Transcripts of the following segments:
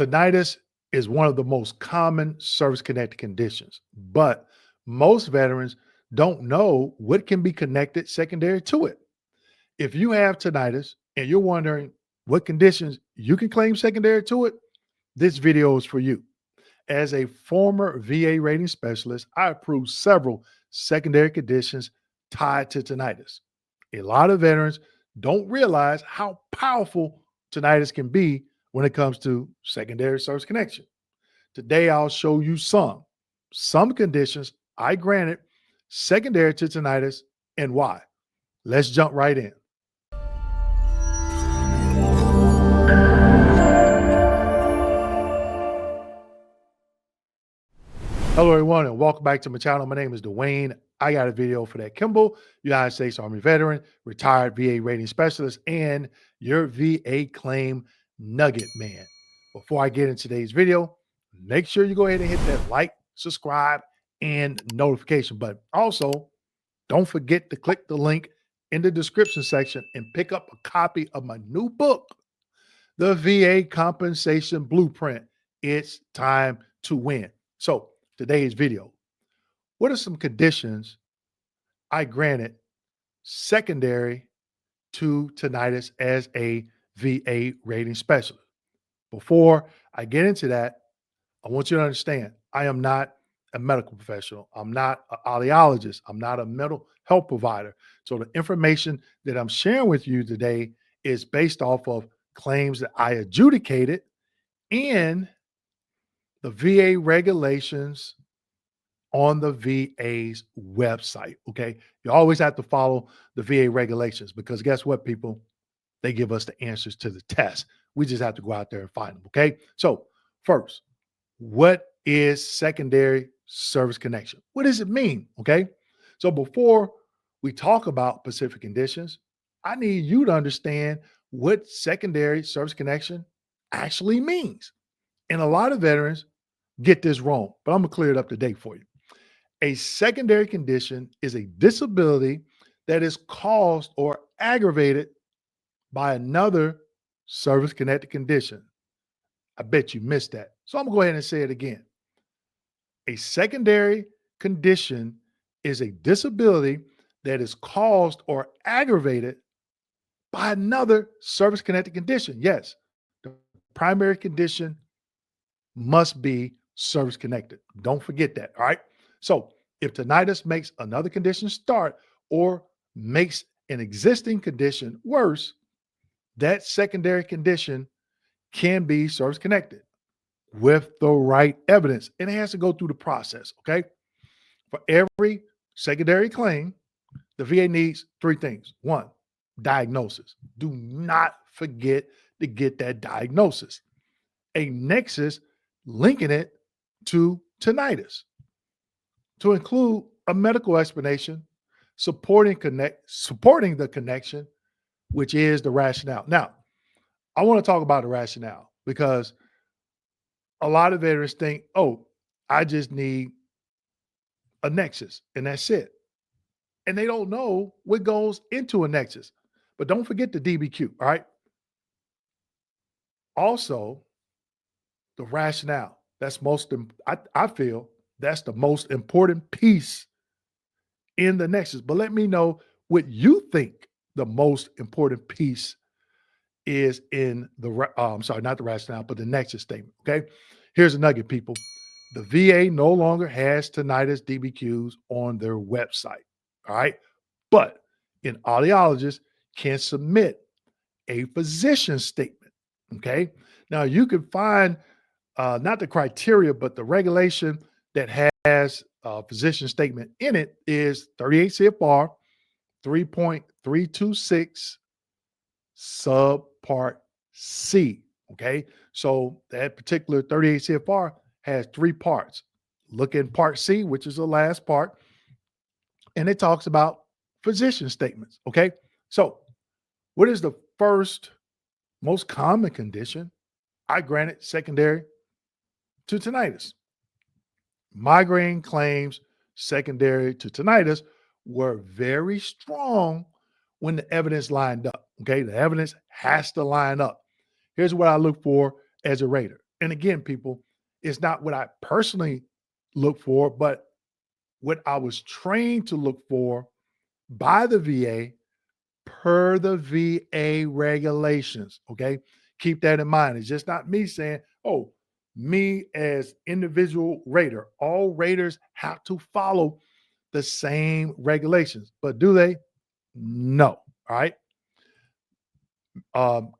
Tinnitus is one of the most common service-connected conditions, but most veterans don't know what can be connected secondary to it. If you have tinnitus and you're wondering what conditions you can claim secondary to it, this video is for you. As a former VA rating specialist, I approved several secondary conditions tied to tinnitus. A lot of veterans don't realize how powerful tinnitus can be when it comes to secondary service connection. Today, I'll show you some conditions I granted secondary to tinnitus and why. Let's jump right in. Hello, everyone, and welcome back to my channel. My name is Dwayne. I got a video for that Kimball, United States Army veteran, retired VA rating specialist, and your VA claim nugget man. Before I get into today's video, make sure you go ahead and hit that like, subscribe, and notification button. Also, don't forget to click the link in the description section and pick up a copy of my new book, The VA Compensation Blueprint. It's time to win. So, today's video, what are some conditions I granted secondary to tinnitus as a VA rating specialist? Before I get into that, I want you to understand, I am not a medical professional. I'm not an audiologist. I'm not a mental health provider. So the information that I'm sharing with you today is based off of claims that I adjudicated and the VA regulations on the VA's website, okay? You always have to follow the VA regulations because guess what, people? They give us the answers to the test. We just have to go out there and find them, okay? So first, what is secondary service connection? What does it mean, okay? So before we talk about specific conditions, I need you to understand what secondary service connection actually means. And a lot of veterans get this wrong, but I'm gonna clear it up today for you. A secondary condition is a disability that is caused or aggravated by another service-connected condition. I bet you missed that. So I'm going to go ahead and say it again. A secondary condition is a disability that is caused or aggravated by another service-connected condition. Yes, the primary condition must be service-connected. Don't forget that, all right? So if tinnitus makes another condition start or makes an existing condition worse, that secondary condition can be service-connected with the right evidence. And it has to go through the process, okay? For every secondary claim, the VA needs three things. One, diagnosis. Do not forget to get that diagnosis. A nexus linking it to tinnitus. To include a medical explanation supporting the connection, which is the rationale. Now, I want to talk about the rationale because a lot of veterans think, oh, I just need a nexus and that's it. And they don't know what goes into a nexus. But don't forget the DBQ, all right? Also, the rationale. That's I feel that's the most important piece in the nexus. But let me know what you think the most important piece is in the, I'm sorry, not the rationale, but the nexus statement, okay? Here's a nugget, people. The VA no longer has tinnitus DBQs on their website, all right? But an audiologist can submit a physician statement, okay? Now, you can find not the criteria, but the regulation that has a physician statement in it is 38 CFR 3.326 subpart C, okay? So that particular 38 CFR has three parts. Look in part C, which is the last part, and it talks about physician statements, okay? So what is the first most common condition I granted secondary to tinnitus? Migraine claims secondary to tinnitus were very strong when the evidence lined up, okay? The evidence has to line up. Here's what I look for as a rater. And again, people, it's not what I personally look for, but what I was trained to look for by the VA per the VA regulations. Okay. Keep that in mind. It's just not me saying, oh, me as individual rater. All raters have to follow the same regulations. But do they? No. All right.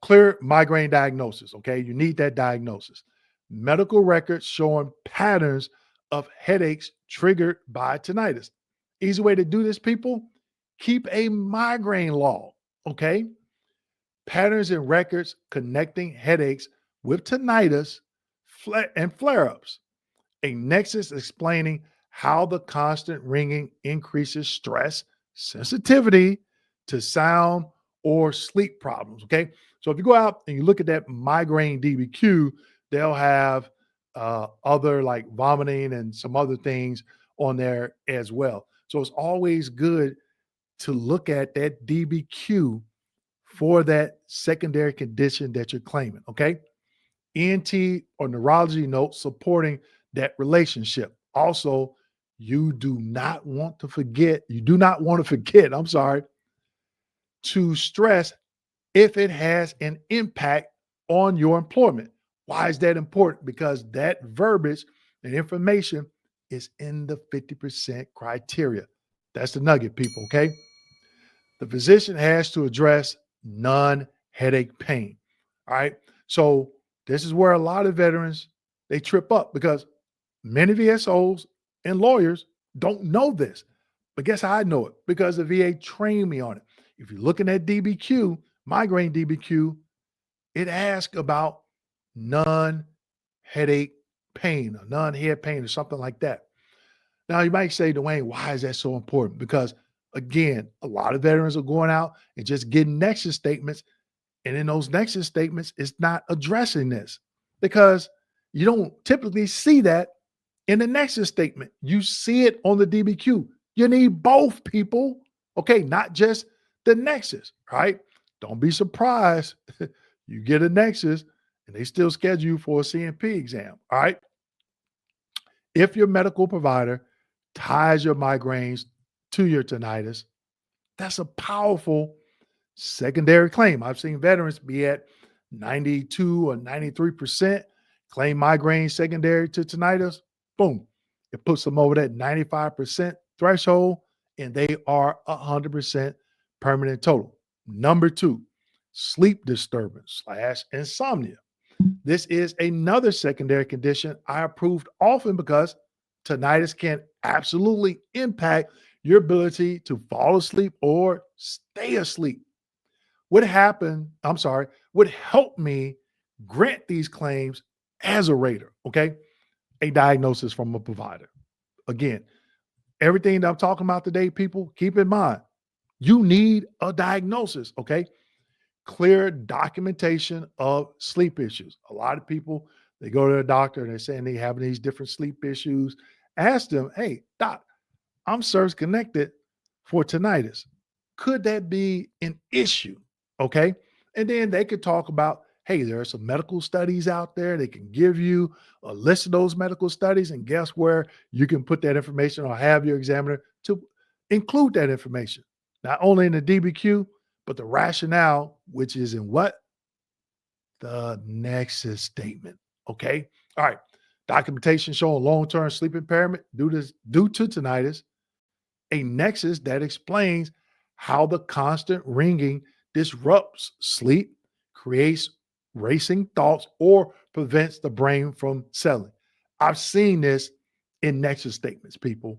Clear migraine diagnosis. Okay. You need that diagnosis. Medical records showing patterns of headaches triggered by tinnitus. Easy way to do this, people, keep a migraine log. Okay. Patterns and records connecting headaches with tinnitus and flare ups. A nexus explaining how the constant ringing increases stress, sensitivity to sound, or sleep problems. Okay. So if you go out and you look at that migraine DBQ, they'll have other like vomiting and some other things on there as well. So it's always good to look at that DBQ for that secondary condition that you're claiming. Okay. ENT or neurology notes supporting that relationship. Also, you do not want to forget, I'm sorry, to stress if it has an impact on your employment. Why is that important? Because that verbiage and information is in the 50% criteria. That's the nugget, people, okay? The physician has to address non-headache pain. All right. So this is where a lot of veterans they trip up because many VSOs and lawyers don't know this. But guess how I know it? Because the VA trained me on it. If you're looking at DBQ, migraine DBQ, it asks about non-headache pain or non-head pain or something like that. Now you might say, Dwayne, why is that so important? Because again, a lot of veterans are going out and just getting nexus statements. And in those nexus statements, it's not addressing this because you don't typically see that in the nexus statement. You see it on the DBQ. You need both, people. Okay, not just the nexus, right? Don't be surprised. You get a nexus and they still schedule you for a CMP exam. All right. If your medical provider ties your migraines to your tinnitus, that's a powerful secondary claim. I've seen veterans be at 92 or 93% claim migraine secondary to tinnitus. Boom. It puts them over that 95% threshold and they are 100% permanent total. Number two, sleep disturbance / insomnia. This is another secondary condition I approved often because tinnitus can absolutely impact your ability to fall asleep or stay asleep. What helped me grant these claims as a rater, okay? A diagnosis from a provider. Again, everything that I'm talking about today, people, keep in mind, you need a diagnosis, okay? Clear documentation of sleep issues. A lot of people, they go to their doctor and they're saying they having these different sleep issues. Ask them, hey, doc, I'm service connected for tinnitus. Could that be an issue? Okay. And then they could talk about, hey, there are some medical studies out there. They can give you a list of those medical studies. And guess where you can put that information or have your examiner to include that information, not only in the DBQ, but the rationale, which is in what? The Nexus Statement. Okay. All right. Documentation showing long-term sleep impairment due to tinnitus, a nexus that explains how the constant ringing disrupts sleep, creates racing thoughts, or prevents the brain from settling. I've seen this in nexus statements, people.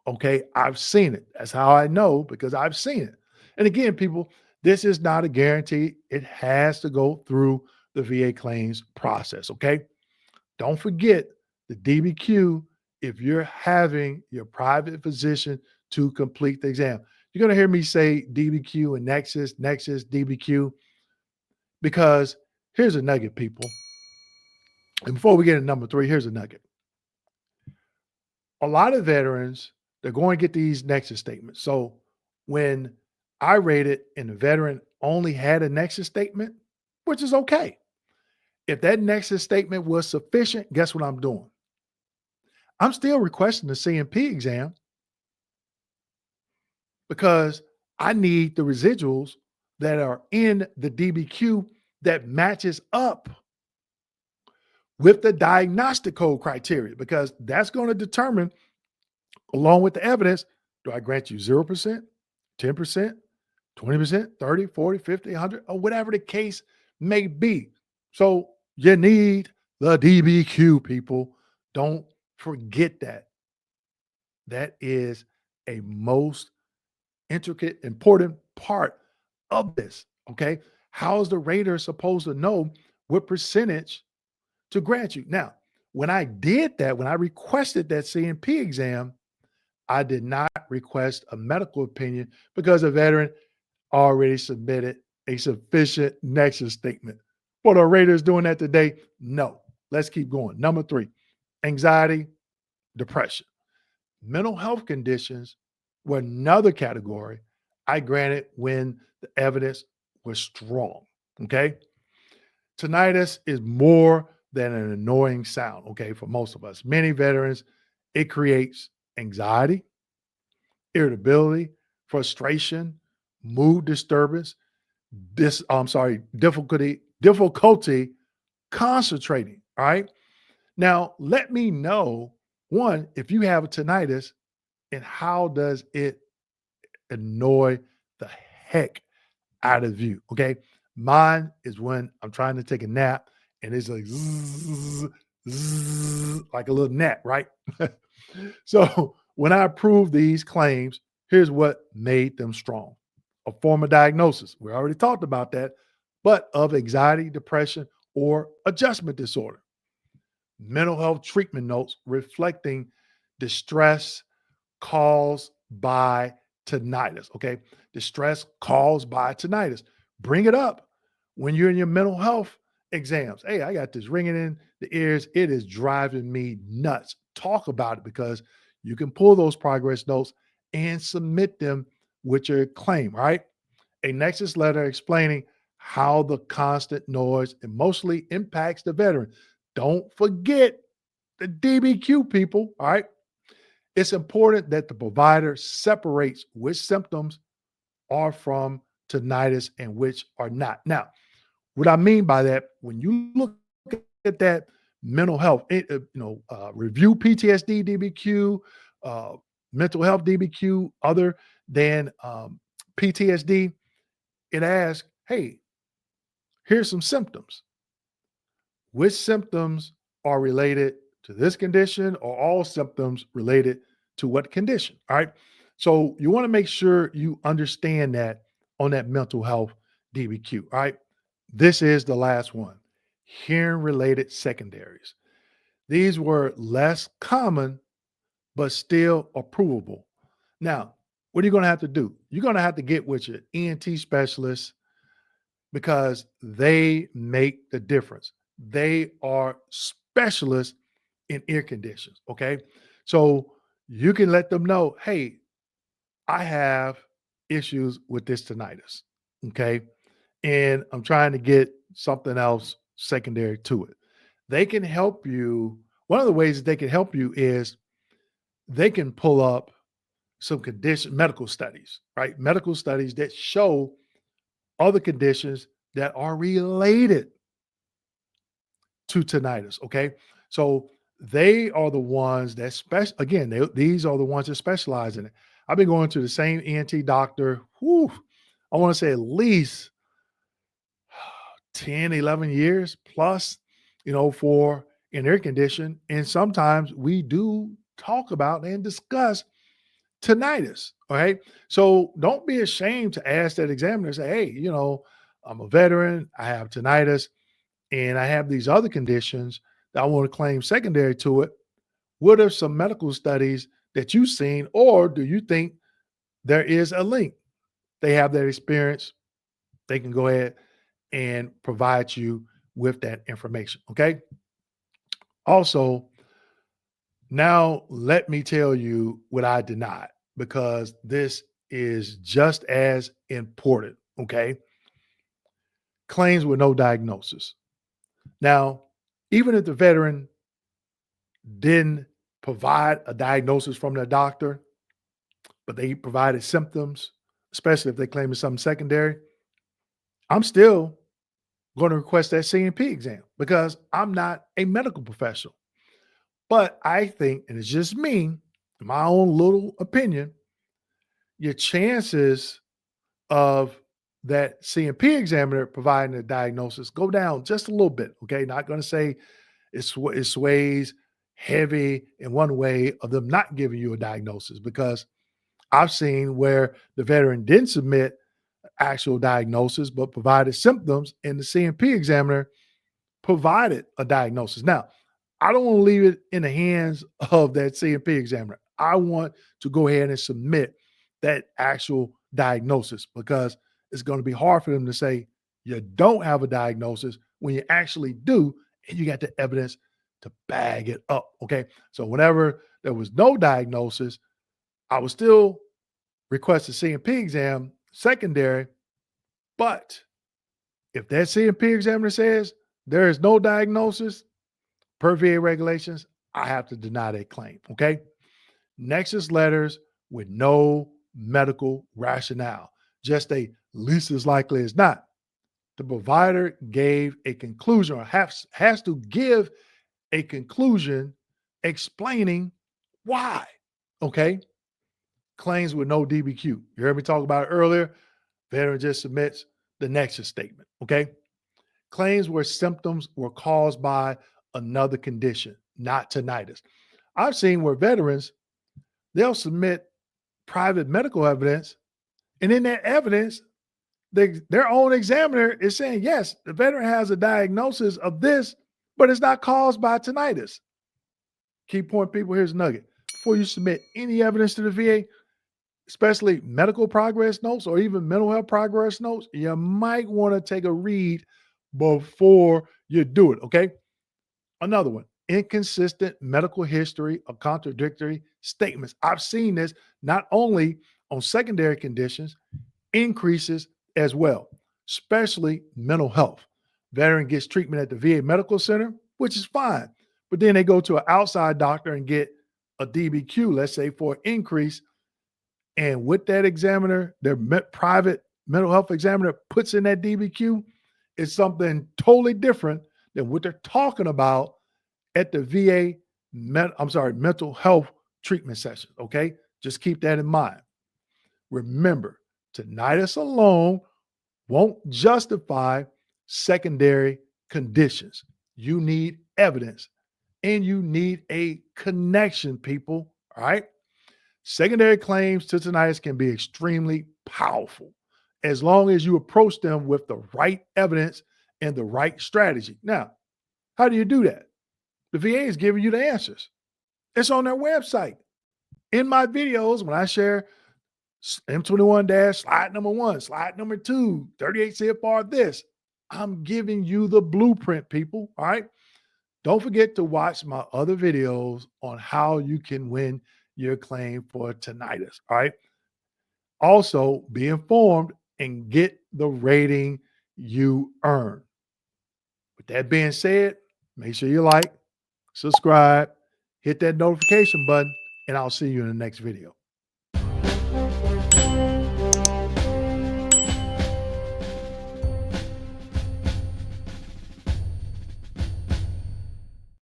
Okay. I've seen it. That's how I know because I've seen it. And again, people, this is not a guarantee. It has to go through the VA claims process. Okay. Don't forget the DBQ if you're having your private physician to complete the exam. You're going to hear me say DBQ and Nexus, Nexus, DBQ, because here's a nugget, people. And before we get to number three, here's a nugget. A lot of veterans, they're going to get these Nexus statements. So when I rated and the veteran only had a Nexus statement, which is okay, If that Nexus statement was sufficient, guess what I'm doing? I'm still requesting the CMP exam because I need the residuals that are in the DBQ that matches up with the diagnostic code criteria, because that's going to determine, along with the evidence, do I grant you 0%, 10%, 20%, 30, 40, 50, 100, or whatever the case may be. So you need the DBQ, people. Don't forget that. That is a most intricate, important part of this. Okay. How is the rater supposed to know what percentage to grant you? Now, when I did that, when I requested that CMP exam, I did not request a medical opinion because a veteran already submitted a sufficient Nexus statement. What are raters doing that today? No. Let's keep going. Number 3, anxiety, depression. Mental health conditions were another category I granted when the evidence was strong. Okay. Tinnitus is more than an annoying sound. Okay. For most of us, many veterans, it creates anxiety, irritability, frustration, mood disturbance, difficulty concentrating. All right. Now, let me know, one, if you have a tinnitus, and how does it annoy the heck out of you? Okay. Mine is when I'm trying to take a nap and it's like zzz, zzz, like a little gnat, right? So when I approved these claims, here's what made them strong: a form of diagnosis. We already talked about that, but of anxiety, depression, or adjustment disorder. Mental health treatment notes reflecting distress caused by tinnitus. Okay. Distress caused by tinnitus. Bring it up when you're in your mental health exams. Hey, I got this ringing in the ears. It is driving me nuts. Talk about it, because you can pull those progress notes and submit them with your claim, right? A Nexus letter explaining how the constant noise emotionally impacts the veteran. Don't forget the DBQ, people. All right. It's important that the provider separates which symptoms are from tinnitus and which are not. Now, what I mean by that, when you look at that mental health, review PTSD DBQ, uh, mental health DBQ, other than PTSD, it asks, hey, here's some symptoms. Which symptoms are related to this condition, or all symptoms related to what condition? All right. So you want to make sure you understand that on that mental health DBQ. All right. This is the last one: hearing related secondaries. These were less common, but still approvable. Now, what are you going to have to do? You're going to have to get with your ENT specialist, because they make the difference. They are specialists in ear conditions. Okay. So you can let them know, hey, I have issues with this tinnitus. Okay. And I'm trying to get something else secondary to it. They can help you. One of the ways that they can help you is they can pull up some medical studies, right? Medical studies that show other conditions that are related to tinnitus. Okay. So they are the ones that these are the ones that specialize in it. I've been going to the same ENT doctor, I want to say at least 10, 11 years plus, for an ear condition. And sometimes we do talk about and discuss tinnitus. All right. So don't be ashamed to ask that examiner, say, hey, I'm a veteran, I have tinnitus, and I have these other conditions that I want to claim secondary to it. What are some medical studies that you've seen, or do you think there is a link? They have that experience. They can go ahead and provide you with that information. Okay. Also, now let me tell you what I denied, because this is just as important. Okay. Claims with no diagnosis. Now, even if the veteran didn't provide a diagnosis from their doctor, but they provided symptoms, especially if they claim it's something secondary, I'm still going to request that CMP exam because I'm not a medical professional. But I think, and it's just me, my own little opinion, your chances of that CMP examiner providing a diagnosis go down just a little bit. Okay. Not going to say it sways heavy in one way of them not giving you a diagnosis, because I've seen where the veteran didn't submit actual diagnosis but provided symptoms, and the CMP examiner provided a diagnosis. Now, I don't want to leave it in the hands of that CMP examiner. I want to go ahead and submit that actual diagnosis, because it's going to be hard for them to say you don't have a diagnosis when you actually do, and you got the evidence to bag it up. Okay. So whenever there was no diagnosis, I would still request a CMP exam secondary. But if that CMP examiner says there is no diagnosis per VA regulations, I have to deny that claim. Okay. Nexus letters with no medical rationale, just a least as likely as not. The provider gave a conclusion, or has to give a conclusion explaining why. Okay. Claims with no DBQ. You heard me talk about it earlier. Veteran just submits the Nexus statement. Okay. Claims where symptoms were caused by another condition, not tinnitus. I've seen where veterans, they'll submit private medical evidence, and in that evidence, their own examiner is saying, yes, the veteran has a diagnosis of this, but it's not caused by tinnitus. Key point, people, here's a nugget. Before you submit any evidence to the VA, especially medical progress notes or even mental health progress notes, you might want to take a read before you do it. Okay. Another one, inconsistent medical history or contradictory statements. I've seen this not only on secondary conditions, increases as well, especially mental health. Veteran gets treatment at the VA Medical Center, which is fine. But then they go to an outside doctor and get a DBQ, let's say for an increase. And with that examiner, their private mental health examiner puts in that DBQ, it's something totally different than what they're talking about at the VA mental health treatment session. Okay. Just keep that in mind. Remember, tinnitus alone won't justify secondary conditions. You need evidence, and you need a connection, people. All right. Secondary claims to tinnitus can be extremely powerful as long as you approach them with the right evidence and the right strategy. Now, how do you do that? The VA is giving you the answers. It's on their website. In my videos, when I share M21 slide number 1, slide number 2, 38 CFR this, I'm giving you the blueprint, people. All right. Don't forget to watch my other videos on how you can win your claim for tinnitus. All right. Also, be informed and get the rating you earn. With that being said, make sure you like, subscribe, hit that notification button, and I'll see you in the next video.